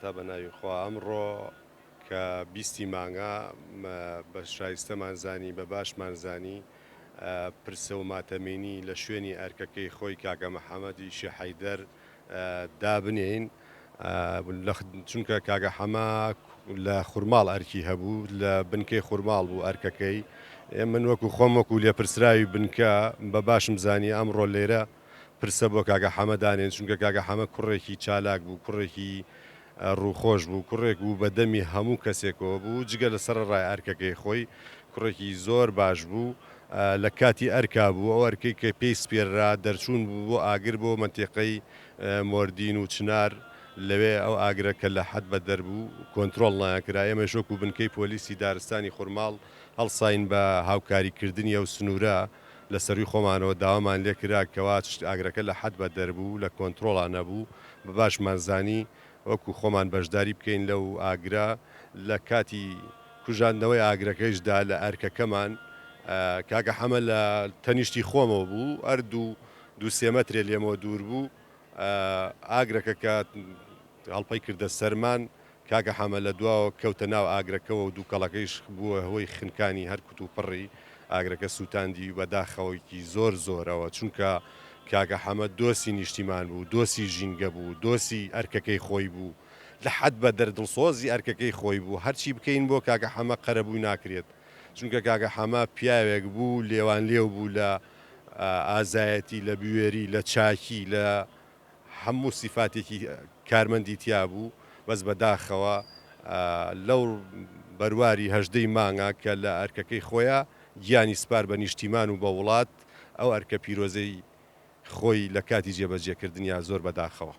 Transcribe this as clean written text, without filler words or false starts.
تا بە ناوی خوا ئەمڕۆ کە بیستی مانگە بە شایستەمان زانی بە باشمان زانی پرسە و ماتەمێنی لە شوێنی ئەرکەکەی خۆی کاکە مەحەممەدی شێحەیدەر دابنێین چونکە کاگە حەما لە خورماڵ ئەرکی هەبوو لە بنکەی خورماڵ بوو ئەرکەکەی من وەکو خۆم وەکو لێپرسراوی بنکە بە باشم زانی ئەمڕۆ لێرە پرسە بۆ کاگە حەمەدانێن چونکە کاگە حەمە کوڕێکی چالاک بوو کوڕێکی ڕووخۆش بوو کوڕێک بوو بە دەمی هەموو کەسێکەوە بوو جگە لەسەر ڕای ئەرکەکەی خۆی کوڕێکی زۆر باش بوو لە کاتی ئەرکا بوو ئەو ئەرکەی کە پێی سپێررا دەرچوون بوو بۆ ئاگر بۆ منتیقەی مۆردین و چنار لەوێ ئەو ئاگرەکە لە حەد بە دەربوو کۆنتترۆل ناکرا ئێمە شۆک و بنکەی پۆلیسی دارستانی خورماڵ هەڵساین بە هاوکاریکردنی ئەو سنوورە لە سەروی خۆمانەوە داوامان لێکرا کەوا ئاگرەکە لە حەد بە دەربوو لە کۆنتترۆڵان نەبوو بە باشمانزانی وەکو خۆمان بەشداری بکەین لەو ئاگرا لە کاتی کوژاندنەوەی ئاگرەکەیشدا لە ئەرکەکەمان کاگە حەمە لە تەنیشتی خۆمەوە بوو ئەردوو دووسێ مەترێ لێمەوە دوور بوو ئاگرەکە کە هەڵپەی کردە سەرمان کاگە حەمە لە دواوە کەوتە ناو ئاگرەکەەوە و دووکەڵەکەیش بووە هۆی خنکانی هەر کوت و پڕی ئاگرەکە سووتاندی بەداخەوەیکی زۆر زۆرەوە چونکە کاگە حەمە دۆسی نیشتیمان بوو دۆسی ژینگە بوو دۆسی ئەرکەکەی خۆی بوو لە حەد بە دەردڵسۆزی ئەرکەکەی خۆی بوو هەرچی بکەین بۆ کاگە حەمە قەرەبووی ناکرێت چونکە کاگە حەمە پیاوێک بوو لێوان لێو بوو لە ئازایەتی لە بوێری لە چاکی لە هەموو سیفاتێکی کارمەندی تیا بوو بەس بەداخەوە لەو بەرواری هەژدەی مانگە کە لە ئەرکەکەی خۆیە گیانی سپار بە نیشتیمان و بە وڵات ئەو ئەرکە پیرۆزەی خۆی لە کاتی جێبەجێکردنیا زۆر بەداخەوە.